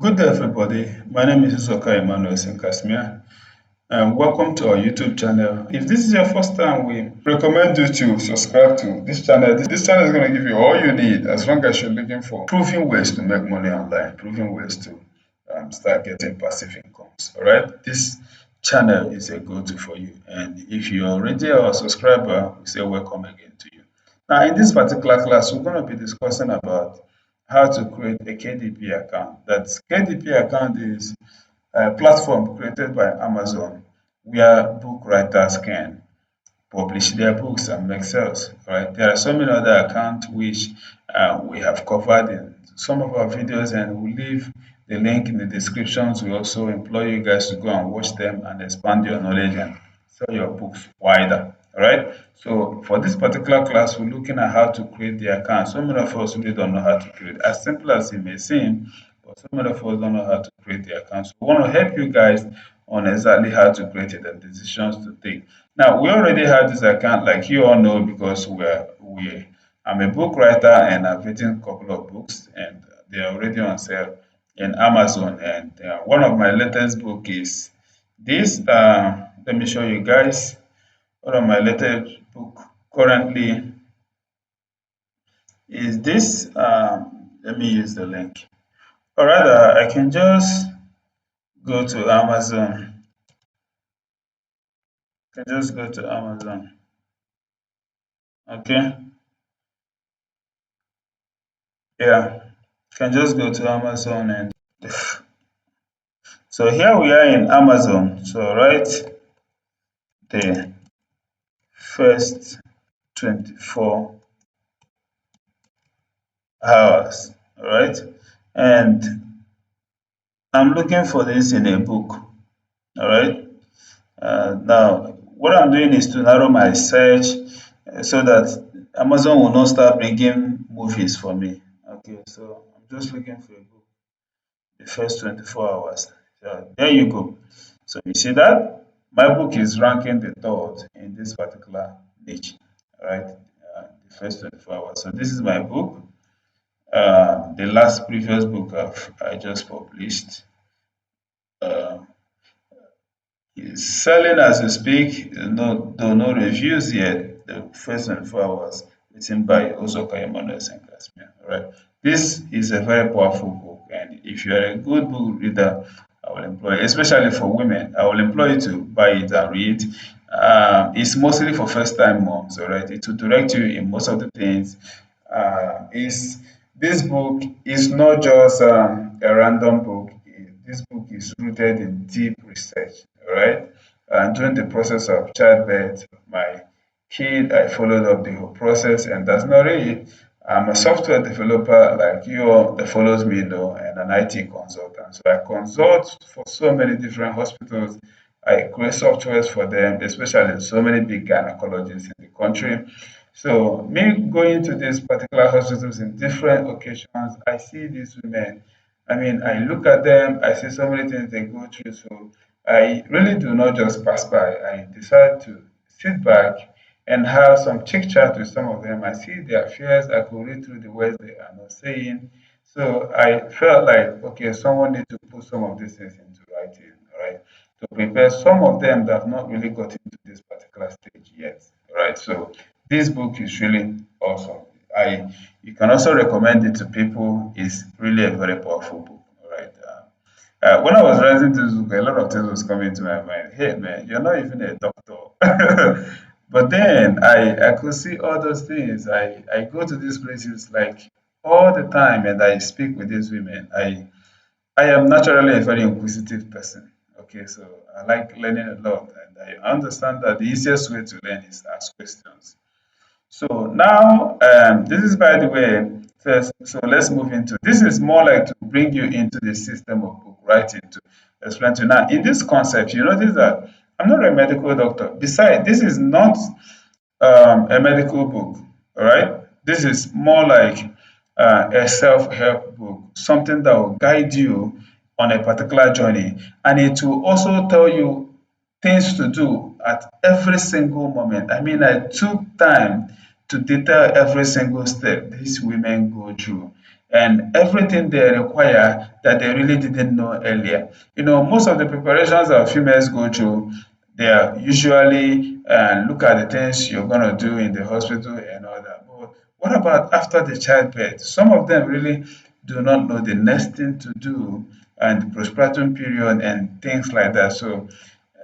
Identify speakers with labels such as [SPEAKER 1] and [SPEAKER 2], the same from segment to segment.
[SPEAKER 1] Good day, everybody. My name is Uzoka Emmanuel Sinkasmia, and welcome to our YouTube channel. If this is your first time, we recommend you to subscribe to this channel. This channel is going to give you all you need as long as you're looking for proven ways to make money online, proven ways to start getting passive incomes. All right, this channel is a go-to for you. And if you're already a subscriber, we say welcome again to you. Now, in this particular class, we're going to be discussing about how to create a KDP account. That KDP account is a platform created by Amazon where book writers can publish their books and make sales. Right? There are so many other accounts which we have covered in some of our videos, and we'll leave the link in the descriptions. We also implore you guys to go and watch them and expand your knowledge and sell your books wider. All right. So for this particular class, we're looking at how to create the account. So many of us really don't know how to create. As simple as it may seem, but so many of us don't know how to create the account. So we want to help you guys on exactly how to create it and decisions to take. Now we already have this account, like you all know, because I'm a book writer and I've written a couple of books, and they're already on sale in Amazon. And one of my latest book is this. Let me show you guys. One of my latest book currently is this. Let me use the link. Or rather, I can just go to Amazon. I can just go to Amazon. Okay. Yeah. Can just go to Amazon and so here we are in Amazon. So right the first 24 hours. All right. And I'm looking for this in a book. All right. Now, what I'm doing is to narrow my search so that Amazon will not start bringing movies for me. Okay, so I'm just looking for a book the first 24 hours. So there you go. So you see that my book is ranking the third in this particular niche, all right? The first 24 hours. So this is my book. The last previous book I just published. Uh, is selling as we speak, though no reviews yet. The first 24 hours written by Ozoka Emmanuel Senkasmia. All right. This is a very powerful book, and if you are a good book reader, I will employ, especially for women, I will employ you to buy it and read. It's mostly for first-time moms, all right? It will direct you in most of the things. Is this book is not just a random book. This book is rooted in deep research, all right? And during the process of childbirth, my kid, I followed up the whole process, and that's not it. I'm a software developer like you all that follows me though, and an IT consultant. So I consult for so many different hospitals. I create softwares for them, especially so many big gynecologists in the country. So me going to these particular hospitals in different occasions, I see these women. I mean, I look at them, I see so many things they go through. So I really do not just pass by. I decide to sit back and have some chit chat with some of them. I see their fears. I could read through the words they are not saying. So I felt like, okay, someone needs to put some of these things into writing, all right, to prepare some of them that have not really gotten to this particular stage yet, all right. So this book is really awesome. I You can also recommend it to people. It's really a very powerful book, all right. When I was writing this book, a lot of things was coming to my mind. Hey, man, you're not even a doctor. But then I could see all those things. I go to these places like all the time and I speak with these women. I am naturally a very inquisitive person. Okay, so I like learning a lot, and I understand that the easiest way to learn is ask questions. So now, this is by the way, so let's move into this is more like to bring you into the system of book writing to explain to you. Now, in this concept, you notice that I'm not a medical doctor. Besides, this is not a medical book, all right? This is more like a self help book, something that will guide you on a particular journey. And it will also tell you things to do at every single moment. I mean, I took time to detail every single step these women go through. and everything they require that they really didn't know earlier. Most of the preparations that females go through, they are usually look at the things you're going to do in the hospital and all that. But what about after the childbirth? Some of them really do not know the next thing to do and the postpartum period and things like that. So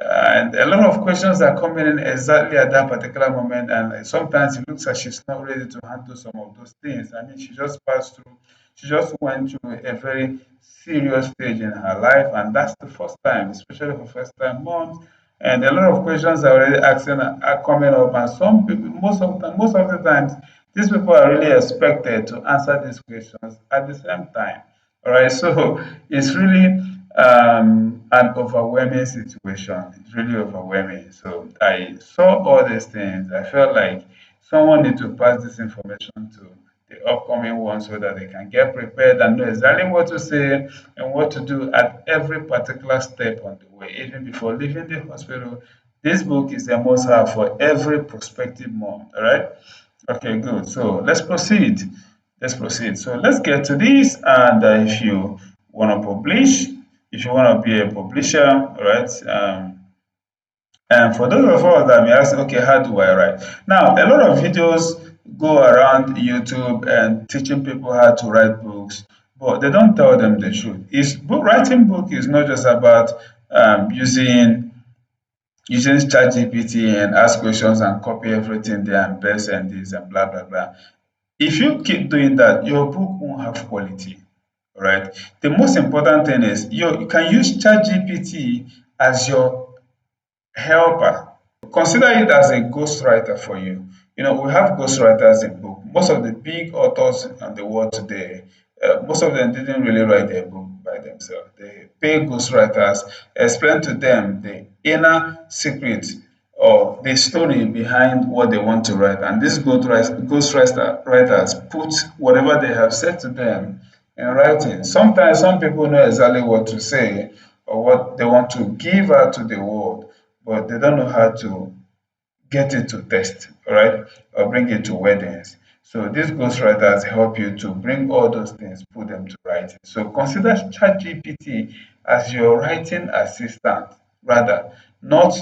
[SPEAKER 1] and a lot of questions are coming in exactly at that particular moment, and like, sometimes it looks like she's not ready to handle some of those things. I mean, she just passed through, she just went through a very serious stage in her life, and that's the first time, especially for first time moms. And a lot of questions are already asking are coming up, and some people, most of the times, these people are really expected to answer these questions at the same time. All right, so it's really an overwhelming situation. It's really overwhelming. So I saw all these things. I felt like someone need to pass this information to the upcoming ones so that they can get prepared and know exactly what to say and what to do at every particular step on the way, even before leaving the hospital. This book is a must have for every prospective mom. All right. Okay, good. So let's proceed. Let's proceed. So let's get to this. And if you want to publish, if you want to be a publisher, all right? And for those of us that may ask, okay, how do I write? Now, a lot of videos go around YouTube and teaching people how to write books, but they don't tell them the truth. Writing book is not just about using ChatGPT and ask questions and copy everything there and paste and this and blah blah blah. If you keep doing that, your book won't have quality. Right? The most important thing is you can use ChatGPT as your helper. Consider it as a ghostwriter for you. We have ghostwriters in book. Most of the big authors in the world today, most of them didn't really write their book by themselves. They pay ghostwriters, explain to them the inner secret or the story behind what they want to write. And these writers put whatever they have said to them in writing. Sometimes some people know exactly what to say or what they want to give out to the world, but they don't know how to get it to test, all right, or bring it to weddings. So these ghostwriters help you to bring all those things, put them to writing. So consider ChatGPT as your writing assistant, rather, not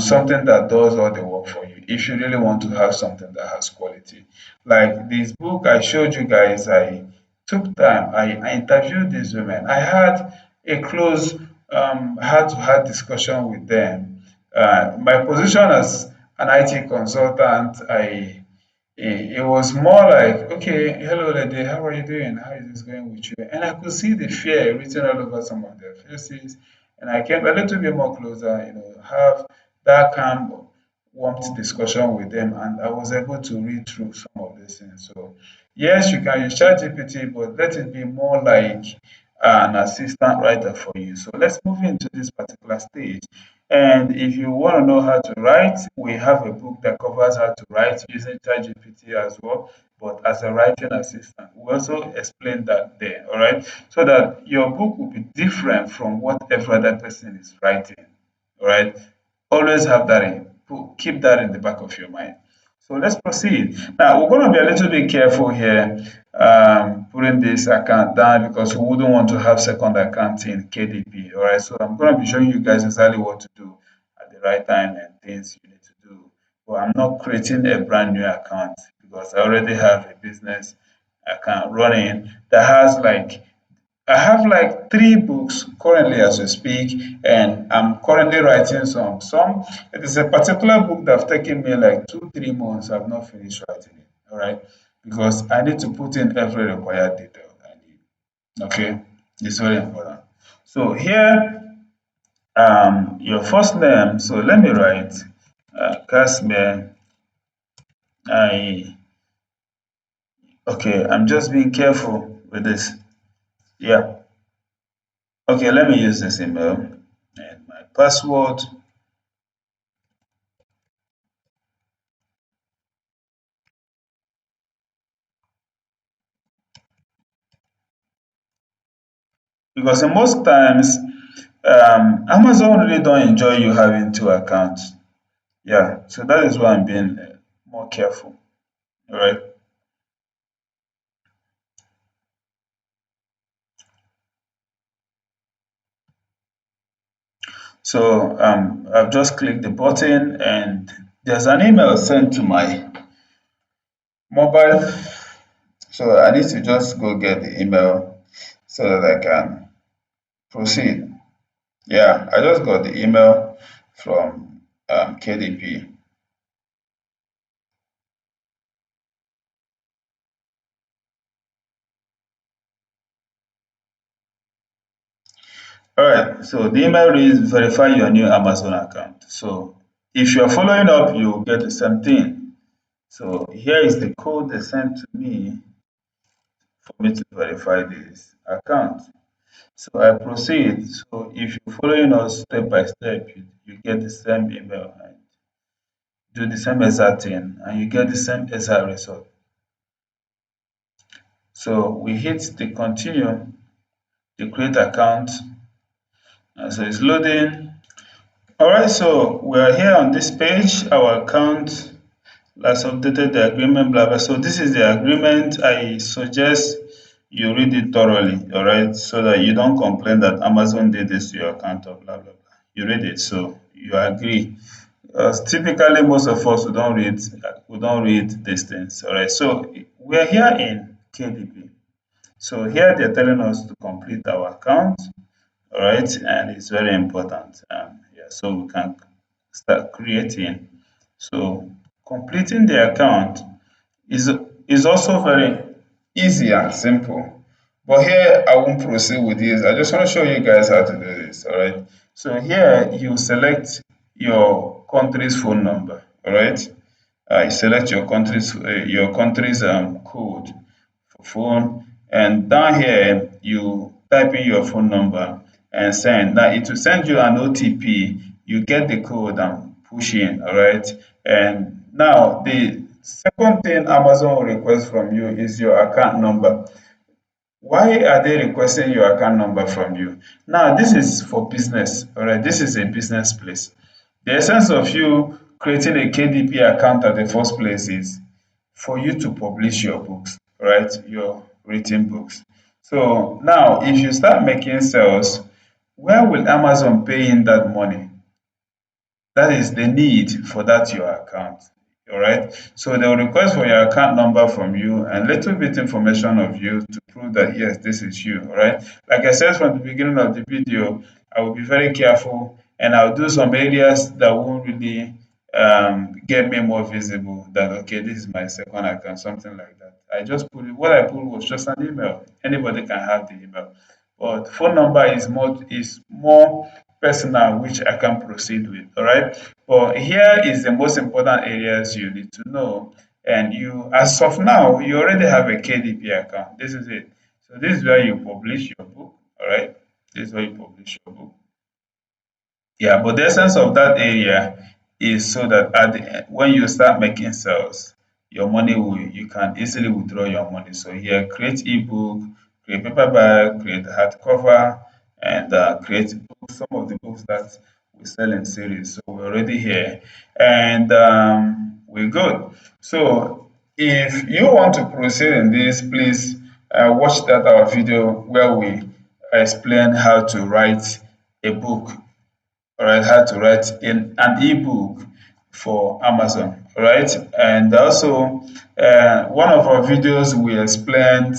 [SPEAKER 1] something that does all the work for you. If you really want to have something that has quality, like this book I showed you guys, I took time. I interviewed these women. I had a close heart-to-heart discussion with them. My position as an IT consultant, it was more like, okay, hello lady, how are you doing? How is this going with you? And I could see the fear written all over some of their faces. And I came a little bit more closer, have that calm, warmth discussion with them, and I was able to read through some of these things. So yes, you can use ChatGPT, but let it be more like an assistant writer for you. So let's move into this particular stage. And if you want to know how to write, we have a book that covers how to write using ChatGPT as well, but as a writing assistant. We also explain that there, all right? So that your book will be different from what every other person is writing, all right? Always have that keep that in the back of your mind. So let's proceed. Now we're going to be a little bit careful here, putting this account down because we wouldn't want to have second account in KDP. All right. So I'm going to be showing you guys exactly what to do at the right time and things you need to do. But I'm not creating a brand new account because I already have a business account running that has I have like three books currently as we speak, and I'm currently writing some. It is a particular book that have taken me like 2, 3 months. I've not finished writing it. All right, because I need to put in every required detail I need. Okay, it's very important. So here, your first name. So let me write Kasme. I okay. I'm just being careful with this. Yeah. Okay, let me use this email and my password. Because in most times, Amazon really don't enjoy you having two accounts. Yeah, so that is why I'm being more careful. All right. So I've just clicked the button and there's an email sent to my mobile. So I need to just go get the email so that I can proceed. Yeah, I just got the email from KDP. All right, so the email reads verify your new Amazon account. So if you're following up, you'll get the same thing. So here is the code they sent to me for me to verify this account. So I proceed. So if you're following us step by step, you get the same email and do the same exact thing and you get the same exact result. So we hit the continue, the create account, and so it's loading. All right, so we're here on this page, our account last updated the agreement, blah blah. So this is the agreement. I suggest you read it thoroughly, all right, so that you don't complain that Amazon did this to your account or blah blah blah. You read it, so you agree. Typically, most of us we don't read these things. All right, so we're here in KDP. So here they're telling us to complete our account. All right, and it's very important. Yeah, so we can start creating. So completing the account is is also very easy and simple. But here I won't proceed with this. I just want to show you guys how to do this. All right. So here you select your country's phone number. All right. You select your country's code for phone, and down here you type in your phone number and send. Now it will send you an OTP. You get the code and push in. All right. And now the second thing Amazon will request from you is your account number. Why are they requesting your account number from you? Now, this is for business, all right? This is a business place. The essence of you creating a KDP account at the first place is for you to publish your books, right? Your written books. So now, if you start making sales, where will Amazon pay in that money? That is the need for that your account. All right. So they will request for your account number from you and little bit information of you to prove that yes, this is you. All right. Like I said from the beginning of the video, I will be very careful and I'll do some areas that won't really get me more visible that okay, this is my second account, something like that. I just put it, what I put was just an email. Anybody can have the email. But phone number is more personal, which I can proceed with. All right. But here is the most important areas you need to know. And you, as of now, you already have a KDP account. This is it. So this is where you publish your book. All right. This is where you publish your book. Yeah, but the essence of that area is so that at when you start making sales, your money will you can easily withdraw your money. So here, create ebook, create paperback, create hardcover, and create books, some of the books that we sell in series. So we're already here, and we're good. So if you want to proceed in this, please watch that our video where we explain how to write a book, all right, how to write in an ebook for Amazon, all right. And also, one of our videos we explained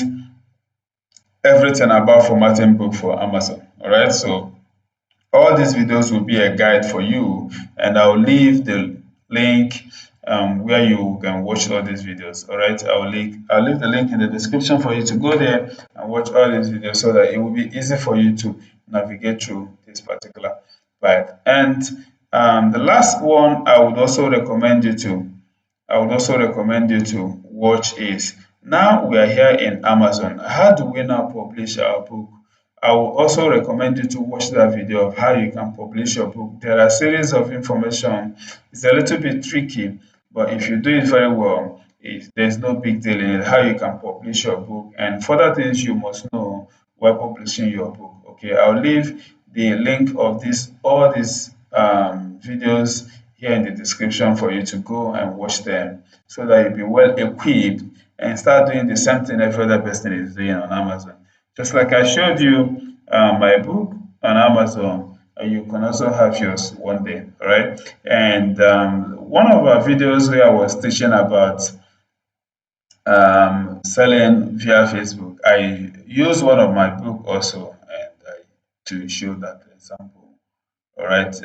[SPEAKER 1] everything about formatting book for Amazon, all right. So all these videos will be a guide for you, and I'll leave the link where you can watch all these videos. All right, I'll leave the link in the description for you to go there and watch all these videos so that it will be easy for you to navigate through this particular part. And the last one I would also recommend you to watch is, now we are here in Amazon. How do we now publish our book? I will also recommend you to watch that video of how you can publish your book. There are a series of information. It's a little bit tricky, but if you do it very well, there's no big deal in it. How you can publish your book and further things you must know while publishing your book. Okay, I'll leave the link of all these videos here in the description for you to go and watch them so that you'll be well equipped and start doing the same thing every other person is doing on Amazon. Just like I showed you my book on Amazon, you can also have yours one day. All right. And one of our videos where I was teaching about selling via Facebook, I use one of my book also to show that example. All right.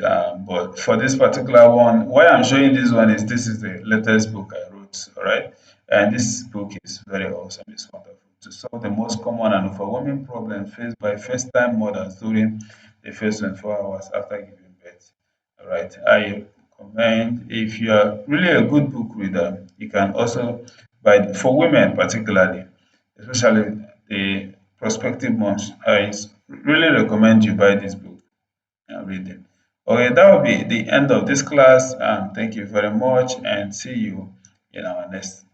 [SPEAKER 1] But for this particular one, why I'm showing this one is this is the latest book I wrote. All right. And this book is very awesome. It's wonderful to solve the most common and overwhelming problem faced by first time mothers during the first 24 hours after giving birth. All right. I recommend if you are really a good book reader, you can also buy for women particularly, especially the prospective moms. I really recommend you buy this book reading. Okay, that will be the end of this class. Thank you very much and see you in our next